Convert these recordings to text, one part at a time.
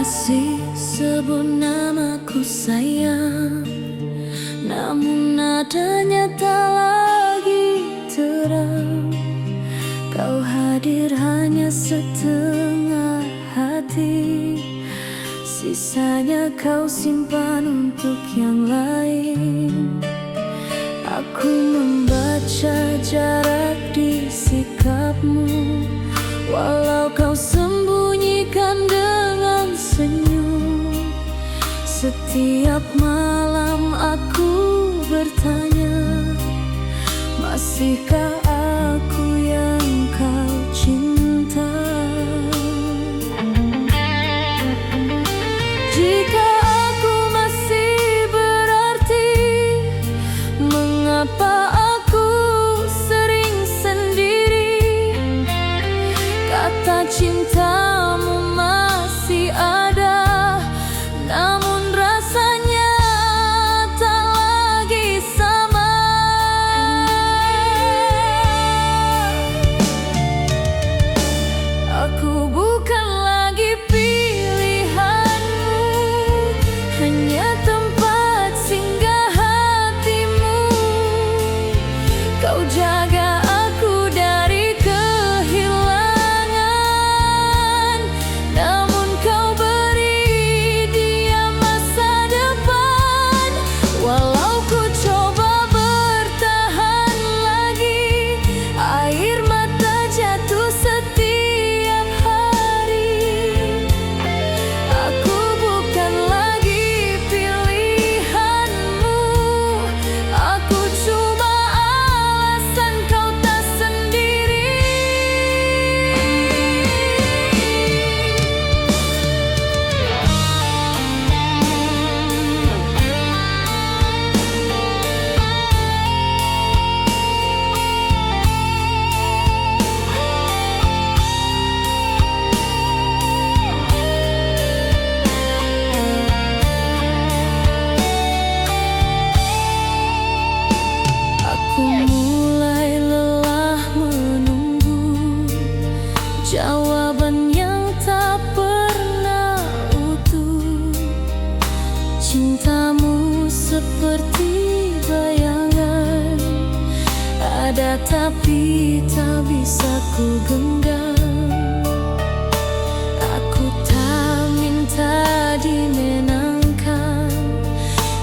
Masih sebut namaku sayang, namun nadanya tak lagi terang. Kau hadir hanya setengah hati, sisanya kau simpan untuk yang lain. Aku membaca jarak di sikapmu, walau kau sembunyikan dengan senyum. Setiap malam aku bertanya, masihkah aku yang kau cinta? Jika aku masih berarti, mengapa aku sering sendiri? Kata cintamu masih ada, namun rasanya tak lagi sama. Aku bukan lagi pilihanmu, hanya tempat singgah hatimu. Kau jaga aku dari kehilangan, namun kau beri dia masa depan. Walau ku coba bertahan lagi, air mata jatuh setiap hari. Aku bukan lagi pilihanmu, aku cuma alasan kau tak sendiri. Aku mulai lelah menunggu jawaban yang tak pernah utuh. Cintamu seperti bayangan, ada tapi tak bisa ku genggam. Aku tak minta dimenangkan,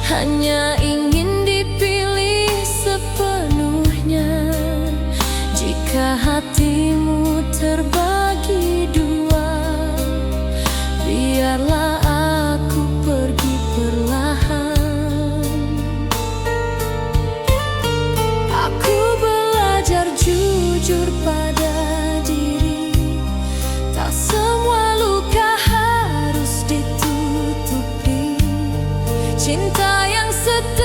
hanya ingin dipilih sepenuhnya. Jika hatimu terbagi dua, biarlah aku pergi perlahan. Aku belajar jujur pada diri, tak semua luka harus ditutupi. Cinta yang setia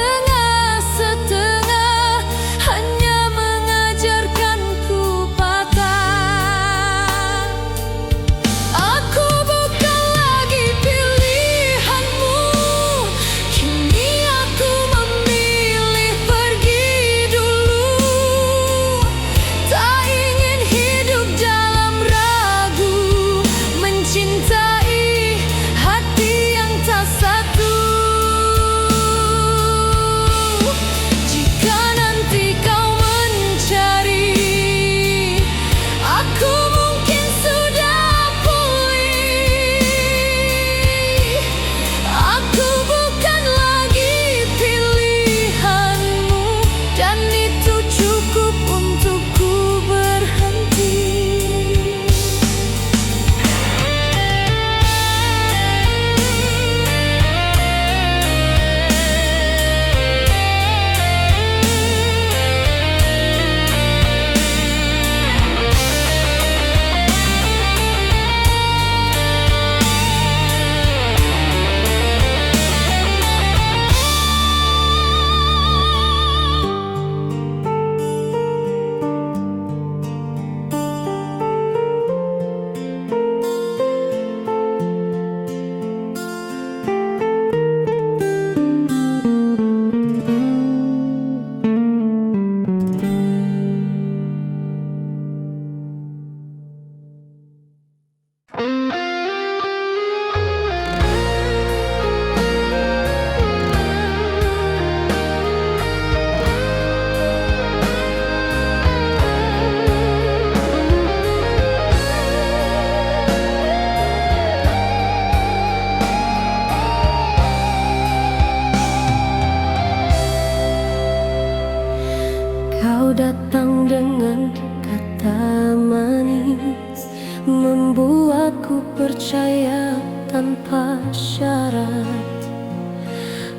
Kau datang dengan kata manis, membuatku percaya tanpa syarat.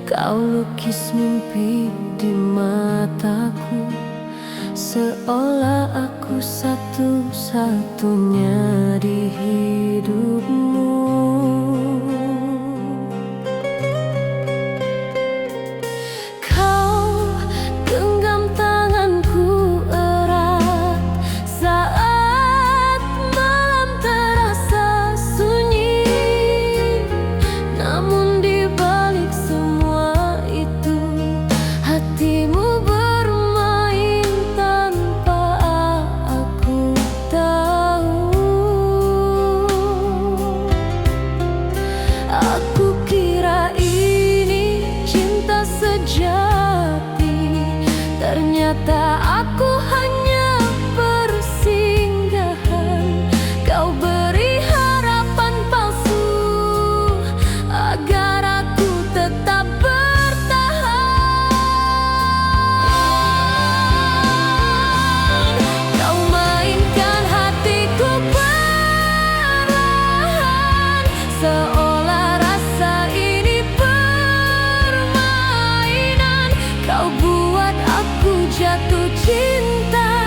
Kau lukis mimpi di mataku, seolah aku satu-satunya di hidupmu. Kau genggam tanganku erat saat malam terasa sunyi. Namun di balik semua itu, hatimu bermain tanpa aku tahu. Aku kira ini cinta sejati, ternyata aku hanya persinggahan. Kau beri harapan palsu agar aku tetap bertahan. Kau mainkan hatiku perlahan, seolah rasa ini permainan. Kau buat aku jatuh cinta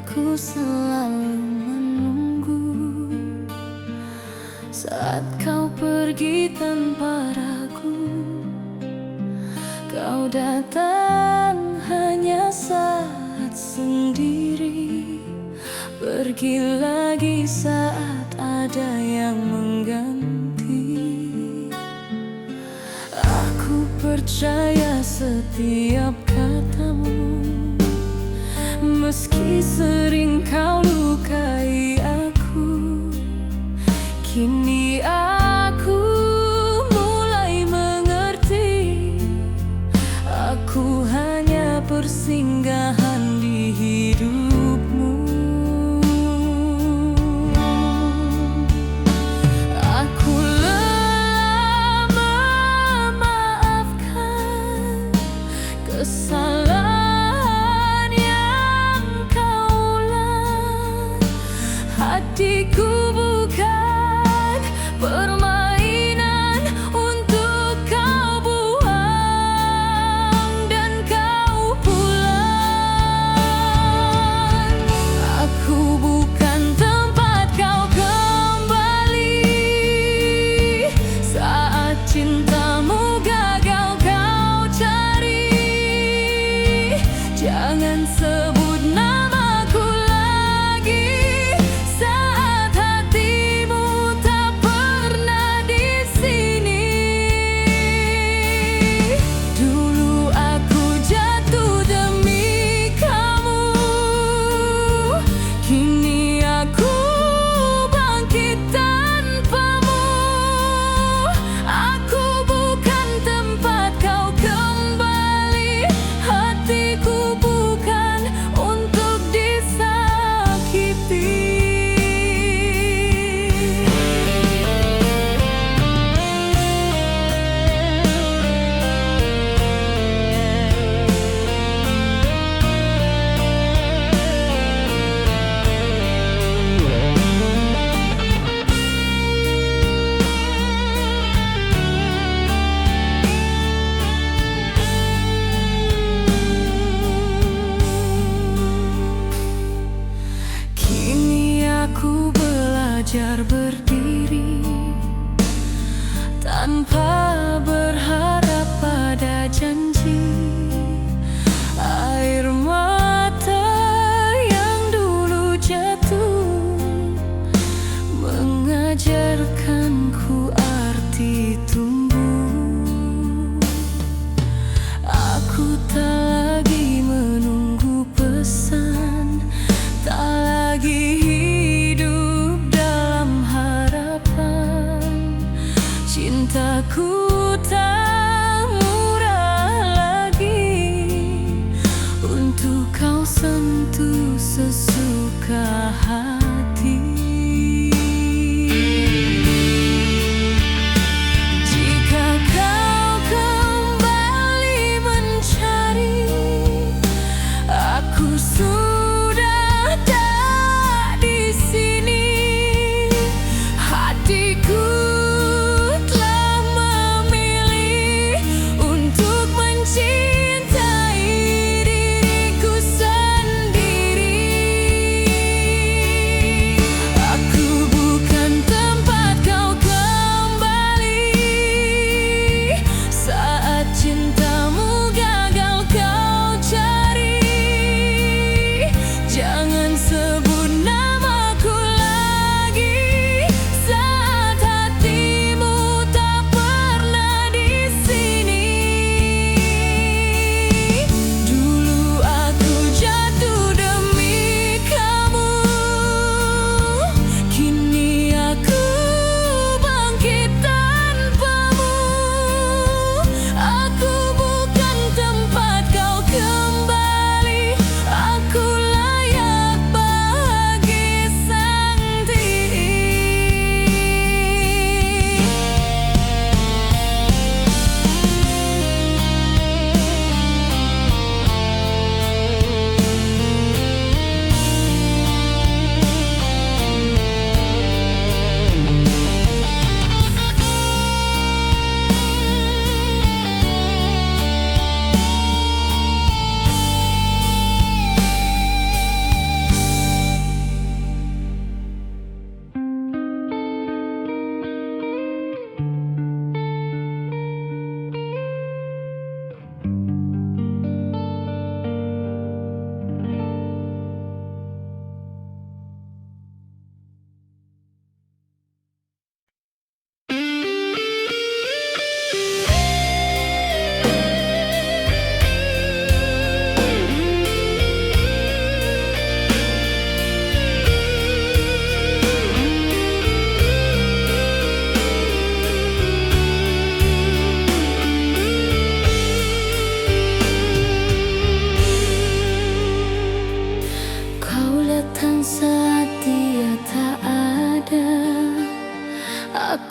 Aku selalu menunggu saat kau pergi tanpa ragu. Kau datang hanya saat sendiri, pergi lagi saat ada yang mengganti. Aku percaya setiap katamu, meski sering kau lukai aku. Kini aku mulai mengerti, aku hanya persinggahan di hidupmu. Aku lelah memaafkan kesalahan yang kau ulang. Hatiku bukan permainan untuk kau buang dan kau pulang. Aku bukan tempat kau kembali saat cintamu gagal kau cari. Jangan sebut namaku lagi saat hatimu tak pernah di sini. Dulu aku jatuh demi kamu, kini aku bangkit tanpamu. Aku bukan tempat kau kembali, hatiku bukan untuk disakiti. Kini aku belajar berdiri tanpa berharap pada janji. Air mata yang dulu jatuh mengajarkanku arti tumbuh. Aku tak lagi menunggu pesan, tak lagi hidup dalam harapan. Cintaku tak murah lagi untuk kau sentuh sesuka hati. Jika kau kembali mencari, aku sudah tak di sini. Hatiku telah memilih untuk mencintai diriku sendiri. Aku bukan tempat kau kembali saat cintamu gagal kau cari.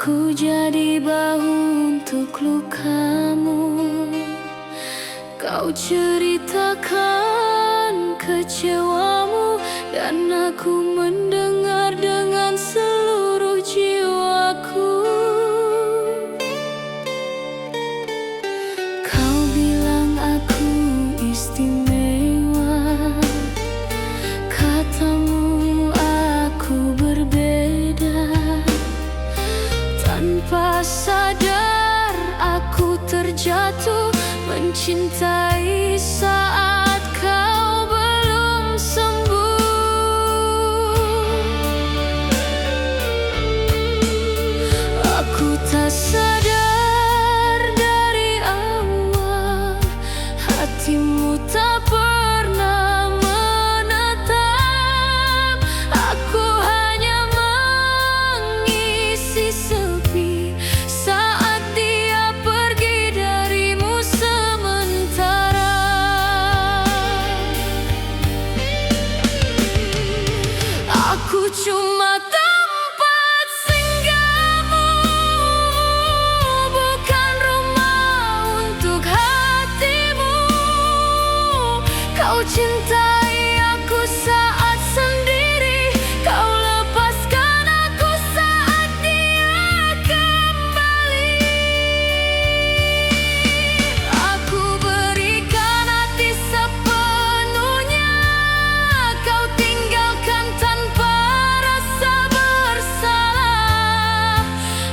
Aku jadi bahu untuk lukamu. Kau ceritakan kecewamu, dan aku mendengar dengan seluruh jiwaku. Kau bilang aku istimewa, katamu aku berbeda. Tanpa sadar aku terjatuh mencintai saat kau belum sembuh. Aku tak sadar dari awal, hatimu tak pernah menetap. Aku hanya mengisi sepi saat dia pergi darimu sementara. Aku cuma tempat singgahmu, bukan rumah untuk hatimu. Kau cintai aku saat sendiri, kau lepaskan aku saat dia kembali. Aku berikan hati sepenuhnya, kau tinggalkan tanpa rasa bersalah.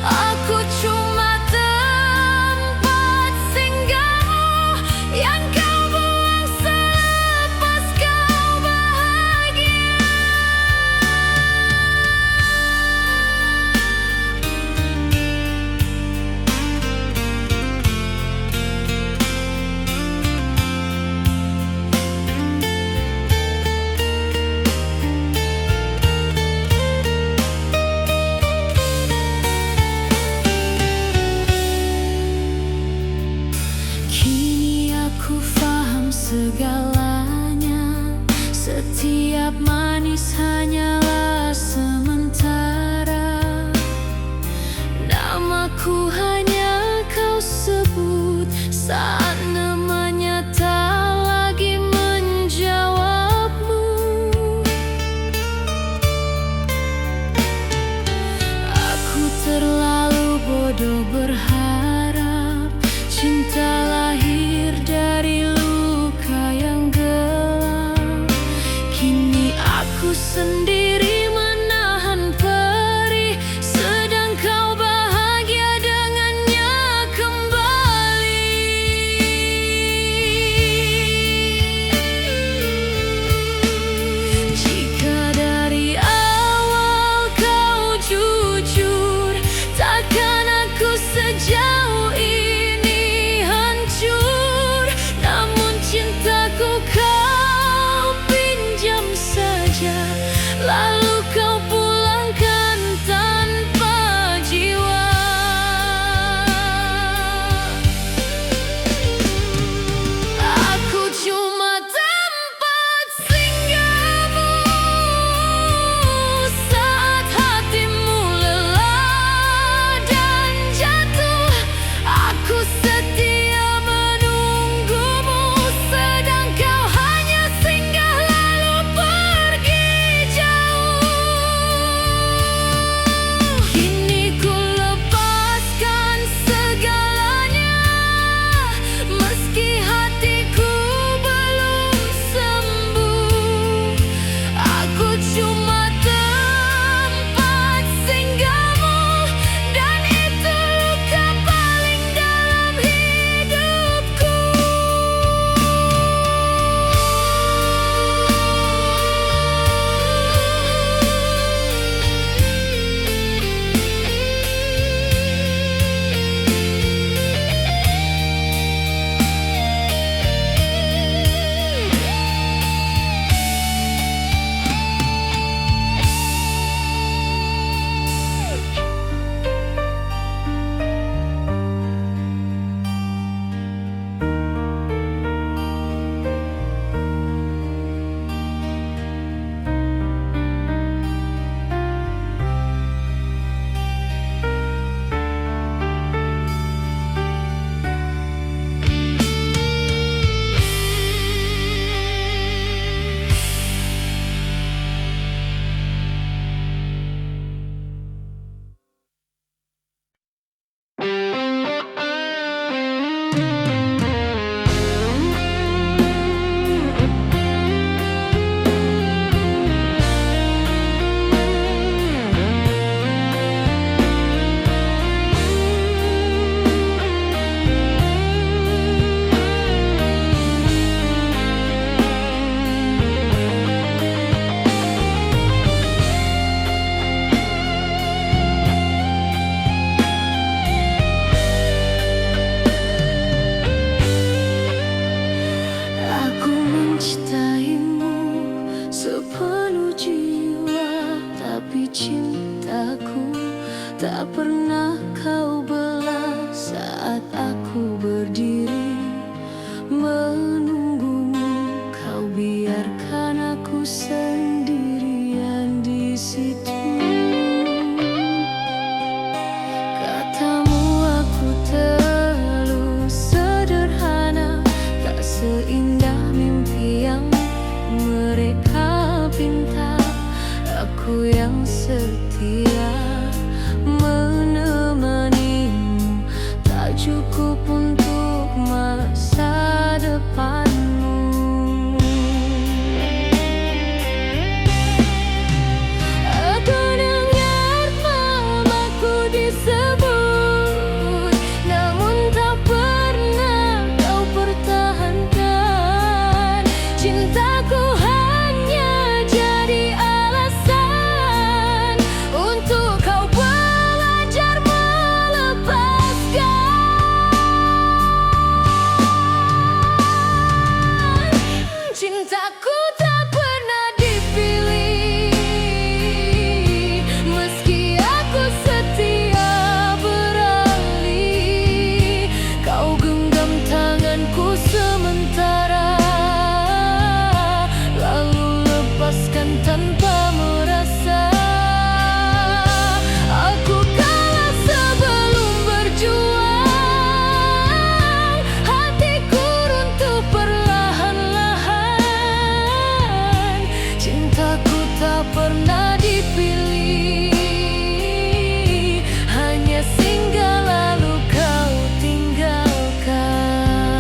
Aku cuma tempat singgahmu yang kau buang selepas kau bahagia. Kini aku faham segalanya, setiap manis hanyalah sementara. Namaku hanya kau sebut saat namanya tak lagi menjawabmu. Aku terlalu bodoh berharap cinta lahir dari luka yang gelap. Kini aku sendiri menahan perih, sedang kau bahagia dengannya kembali. Jika dari awal kau jujur, takkan aku sejauh ini hancur. Namun cintaku kau pinjam saja, Tak pernah kau belah saat aku berdiri menunggumu. Kau biarkan aku sendirian di situ. Katamu aku terlalu sederhana, tak seindah mimpi yang mereka pinta. Aku yang setia menemanimu, tak cukup untuk masa depanmu. Aku dengar namaku disebut, namun tak pernah kau pertahankan. Cintaku hanya jadi alasan untuk kau belajar melepaskan. Cintaku tak pernah dipilih, meski aku setia beralih. Kau genggam tanganku sementara, lalu lepaskan tanpa merasa. Aku kalah sebelum berjuang, hatiku runtuh perlahan-lahan. Cintaku tak pernah dipilih, hanya singgah lalu kau tinggalkan.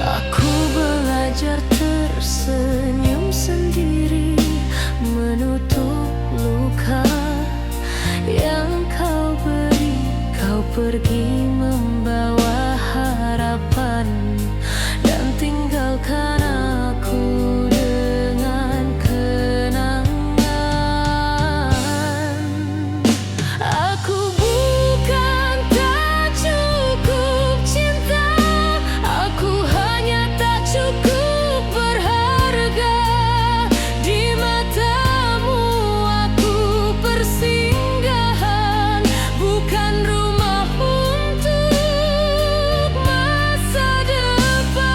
Aku belajar tersenyum sendiri, menutup luka yang kau beri. Kau pergi membawa harapan dan tinggalkan aku dengan kenangan. Aku bukan tak cukup cinta, aku hanya tak cukup berharga. Di matamu aku persinggahan, bukan rumah untuk masa depan.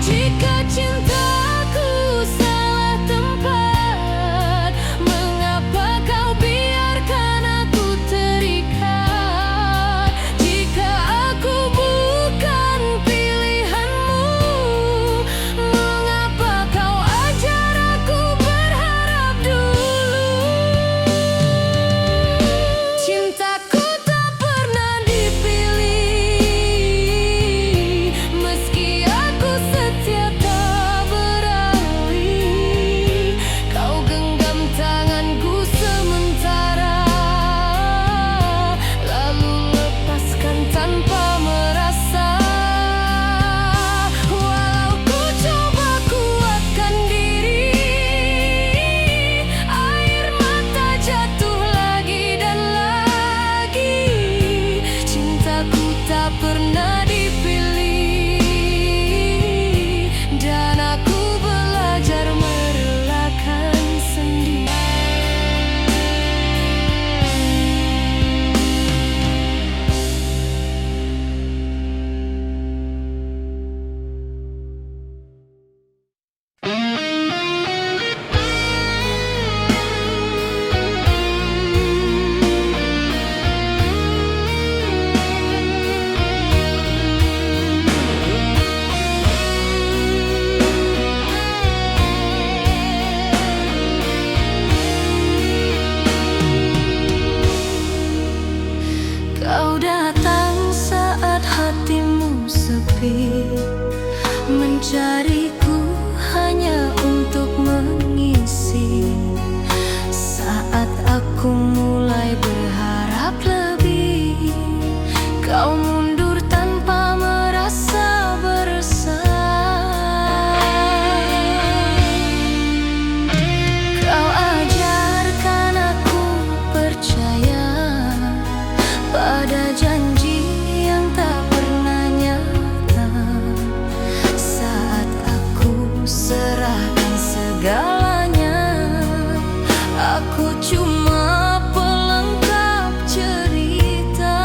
Jika cintaku salah tempat, mengapa kau biarkan aku terikat? Jika aku bukan pilihanmu, mengapa kau ajar aku berharap dulu? Cintaku tak pernah dipilih, meski aku setia tak beralih. Kau genggam tanganku sementara, lalu lepaskan tanpa merasa. Walau ku coba kuatkan diri, air mata jatuh lagi dan lagi. Cintaku tak pernah dipilih, dan aku belajar merelakan sendiri. Kau datang saat hatimu sepi, mencariku hanya untuk mengisi. Saat aku mulai berharap lebih, kau mundur Aku cuma pelengkap cerita.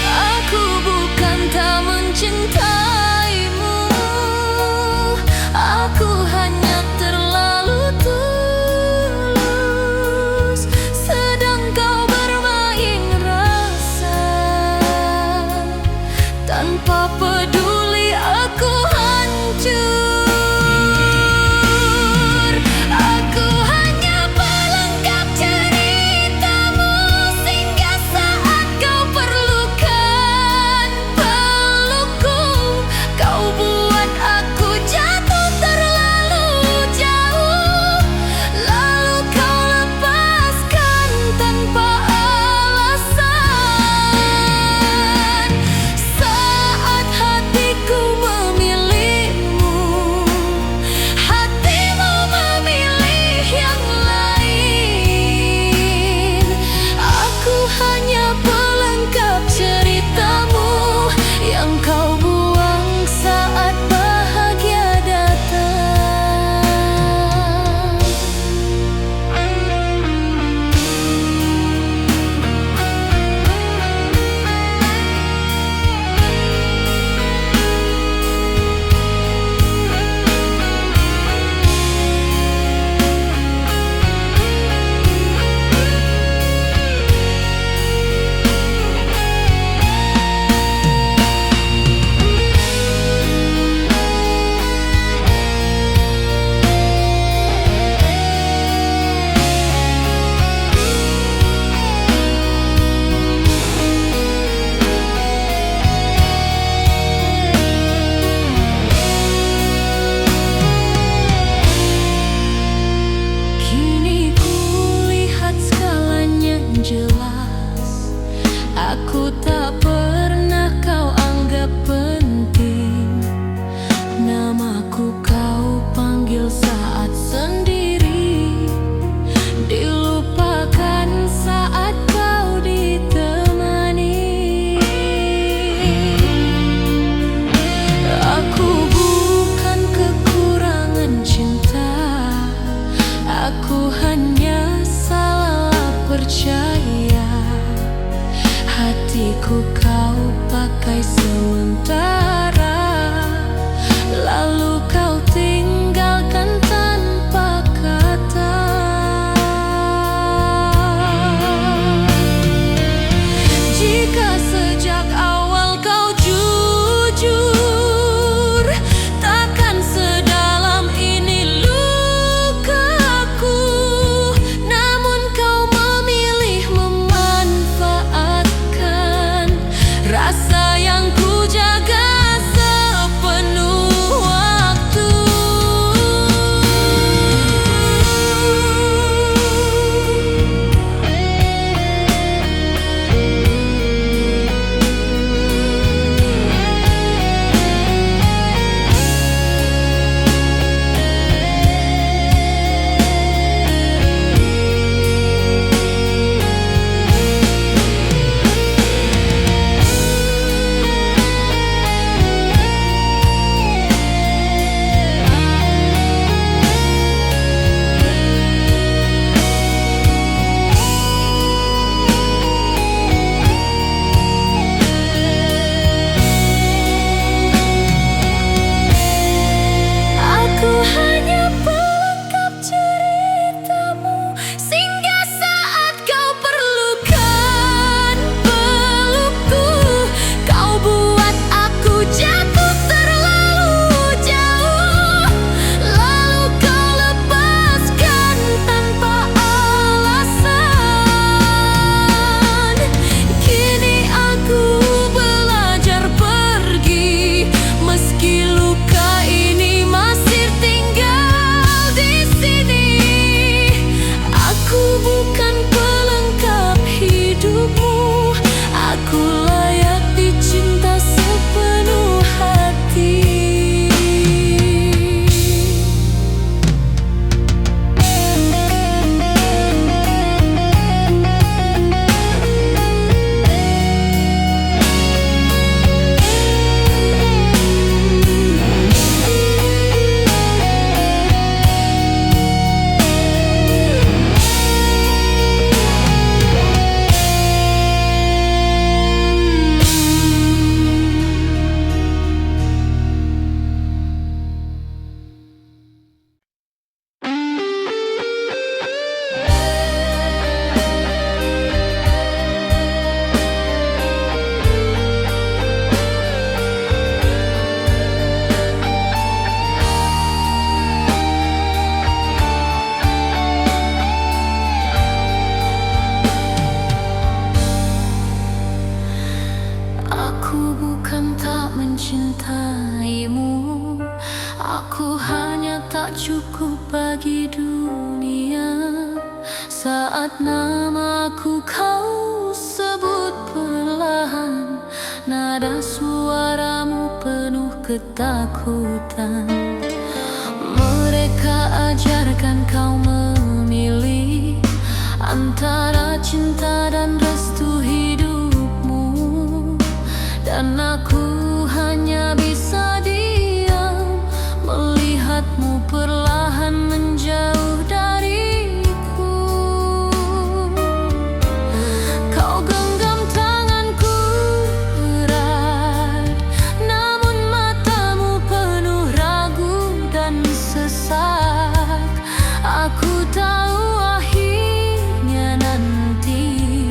Aku bukan tak mencintaimu, aku hanya terlalu tulus. Sedang kau bermain rasa, tanpa peduli aku hancur. bagi dunia. Saat namaku kau sebut perlahan, nada suaramu penuh ketakutan. Mereka ajarkan kau memilih antara cinta dan restu hidupmu, dan aku hanya bisa diam melihatmu perlahan menjauh dariku. Kau genggam tanganku erat, namun matamu penuh ragu dan sesak. Aku tahu akhirnya nanti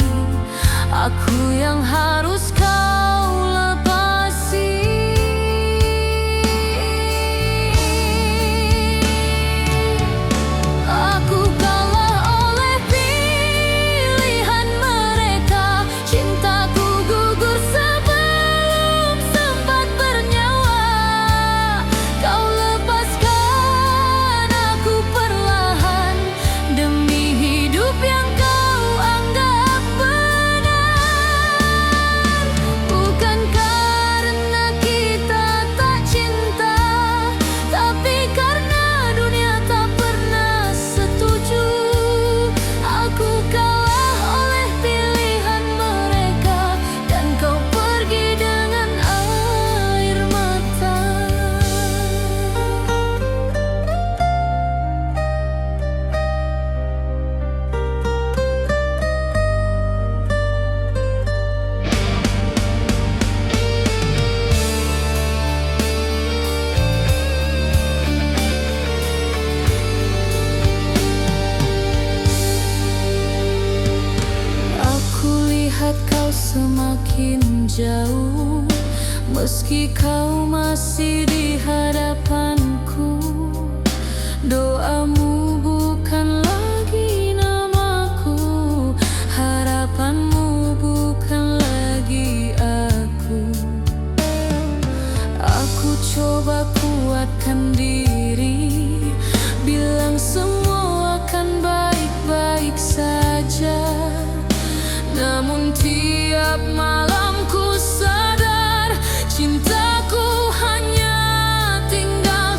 aku yang harus kau lepasi. Aku kalah oleh pilihan mereka. Cintaku gugur sebelum sempat bernyawa. Kau lepaskan aku perlahan demi hidup yang kau anggap benar. Bukan karena kita tak cinta, tapi karena dunia tak pernah setuju. Aku kalah oleh pilihan mereka, dan kau pergi dengan air mata. Aku lihat kau semakin jauh, meski kau masih di hadapanku. Doamu bukan lagi namaku, harapanmu bukan lagi aku. Aku coba kuatkan diri, bilang semua akan baik-baik saja. Namun tiap malam ku sadar cintaku hanya tinggal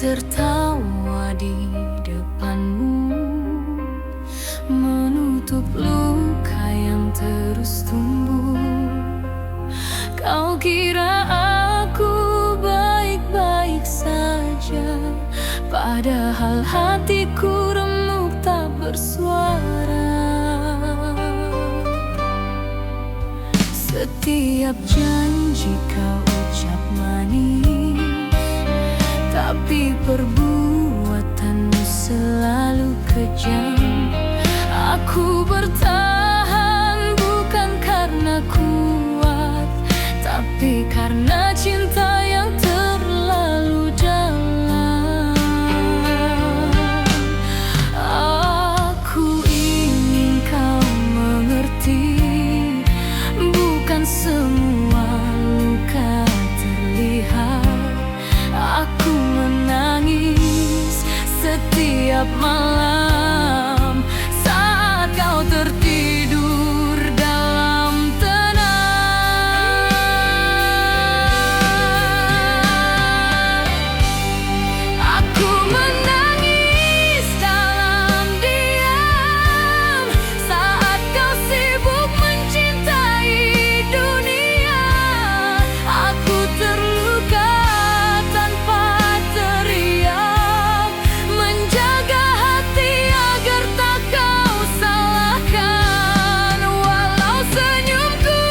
tertawa di depanmu, menutup luka yang terus tumbuh. Kau kira aku baik-baik saja, padahal hatiku remuk tak bersuara. Setiap janji kau ucap manis, tapi perbuatanmu selalu kejam. Aku bertahan bukan karena kuat, tapi karena cinta yang terlalu dalam. Aku ingin kau mengerti, bukan semua luka terlihat. Aku menangis setiap malam saat kau tertidur dalam tenang. Aku menangis dalam diam saat kau sibuk mencintai dunia. Aku terluka tanpa teriak, menjaga hati agar tak kau salahkan. Walau senyumku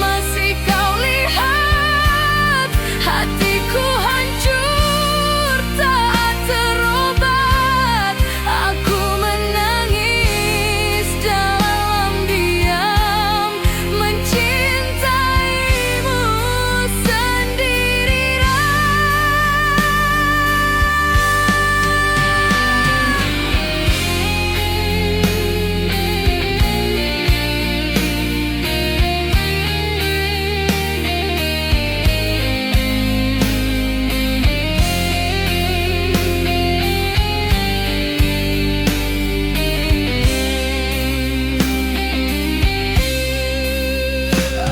masih kau lihat, hatiku hancur tak terobat. Aku menangis dalam diam, mencintaimu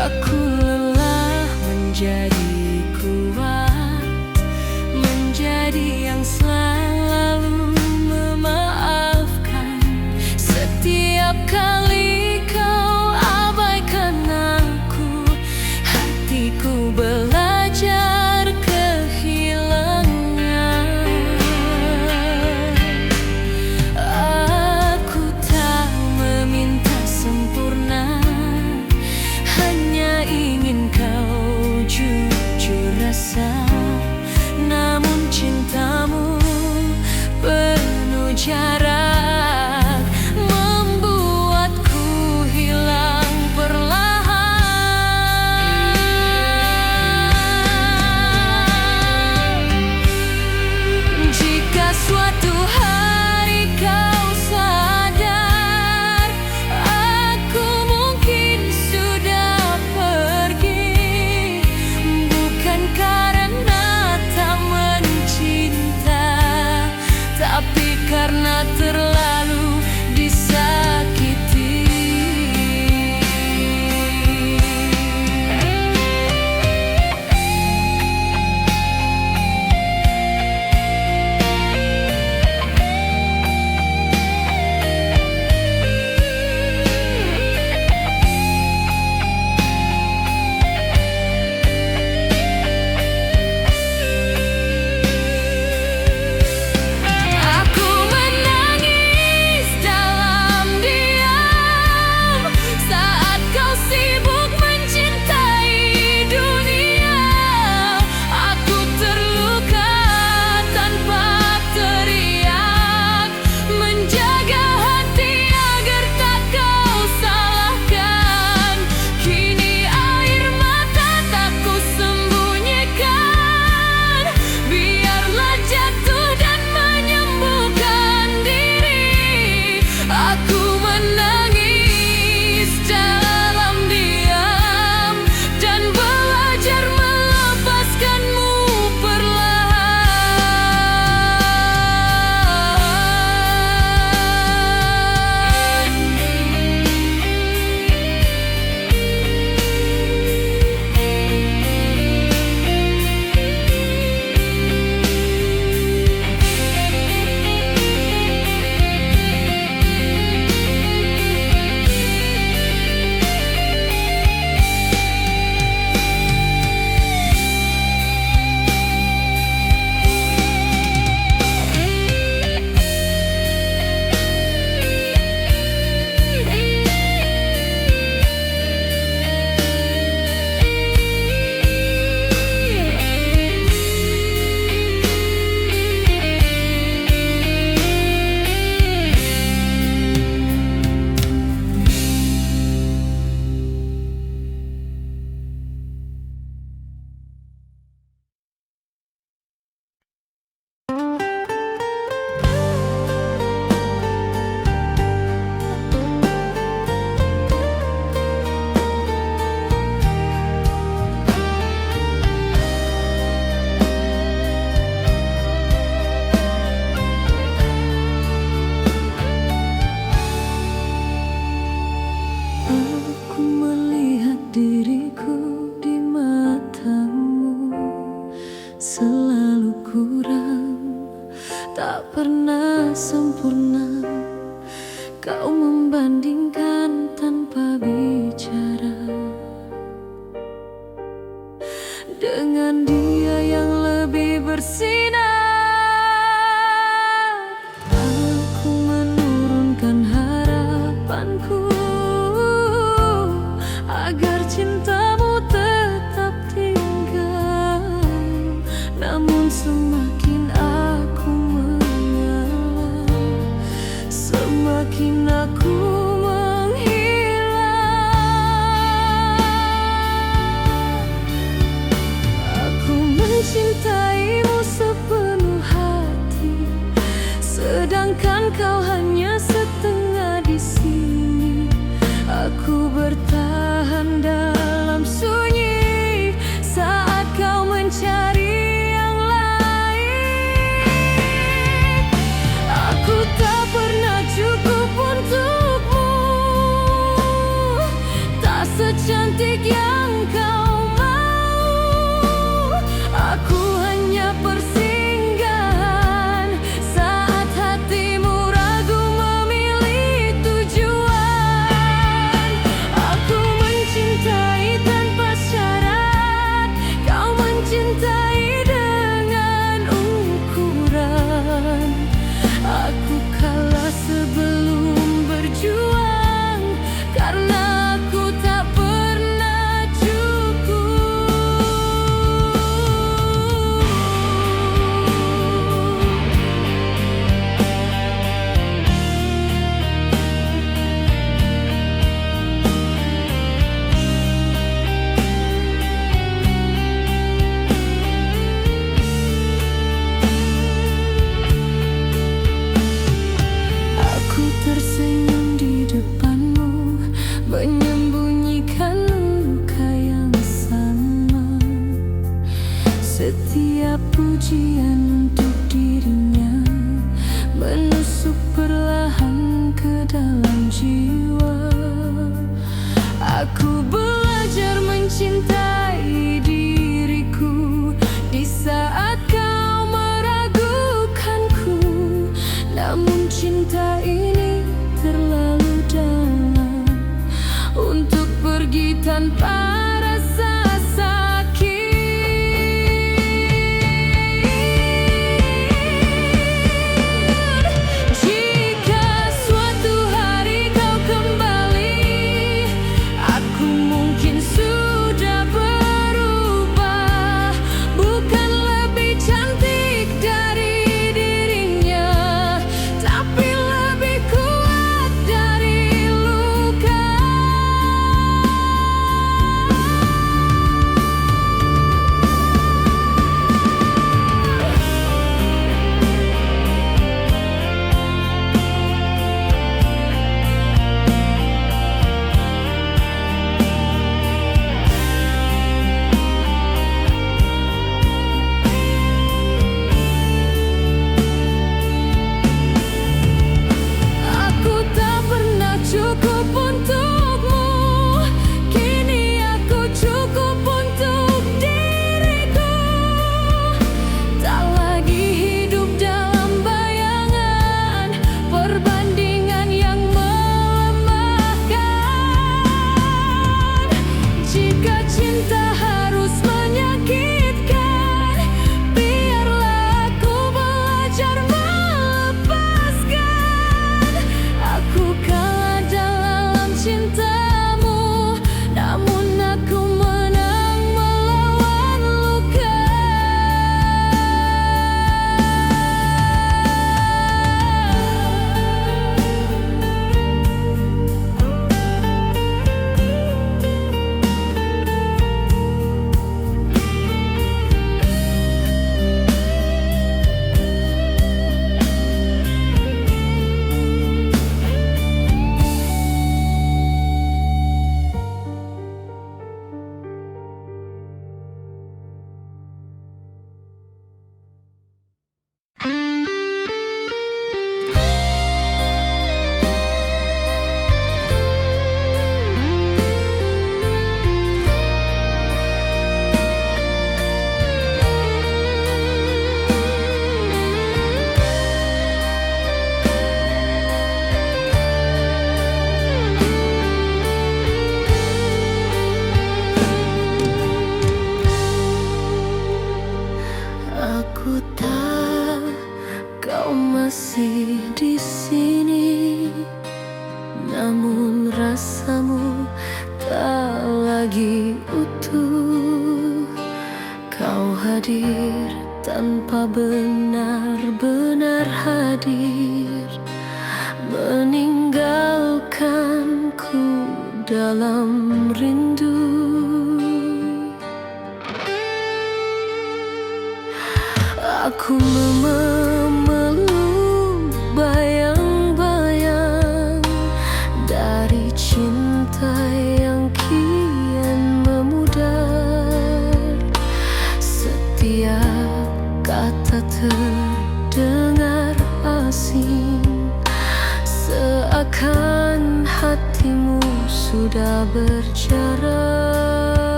aku lelah menjadi kuat, menjadi yang selalu memaafkan. Setiap kali kau abaikan aku, hatiku belajar kehilangan. Aku tak meminta sempurna, hanya ingin kau jujur rasa. Namun cintamu penuh jarak, membuatku hilang perlahan. diriku di matamu selalu kurang, tak pernah sempurna. Kau membandingkan tanpa bicara dengan dia yang lebih bersinar. Aku menurunkan harapanku agar cintamu tetap tinggal. Namun semakin aku mengalah, semakin aku mencintaimu sepenuh hati, sedangkan kau hanya setengah di sini. Aku bertahan dalam sunyi saat kau mencari yang lain. Aku tak pernah cukup untukmu, tak secantik yang kau. Aku hanya persinggahan saat hatimu ragu memilih tujuan. Aku mencintai tanpa syarat, kau mencintai dengan ukuran. Aku kalah sebelum berjuang karena aku tak pernah cukup. Tersenyum di depanmu, menyembunyikan luka yang sama. Setiap pujian untuk dirinya menusuk perlahan ke dalam jiwa. Aku belajar mencintai diriku di saat kau meragukanku. Namun cinta ini terlalu dalam untuk pergi tanpa rasa sakit. Jika suatu hari kau kembali, aku mungkin sudah berubah, bukan lebih cantik dari dirinya, tapi lebih kuat dari luka. Aku tak pernah cukup untukmu, kini aku cukup untuk diriku. Tak lagi hidup dalam bayangan perbandingan yang melemahkan. Jika cinta harus menyakitkan, biarlah aku belajar melepaskan. Aku kalah dalam cintamu, namun aku menang melawan luka. Kau hadir tanpa benar-benar hadir, meninggalkanku dalam rindu. Aku memeluk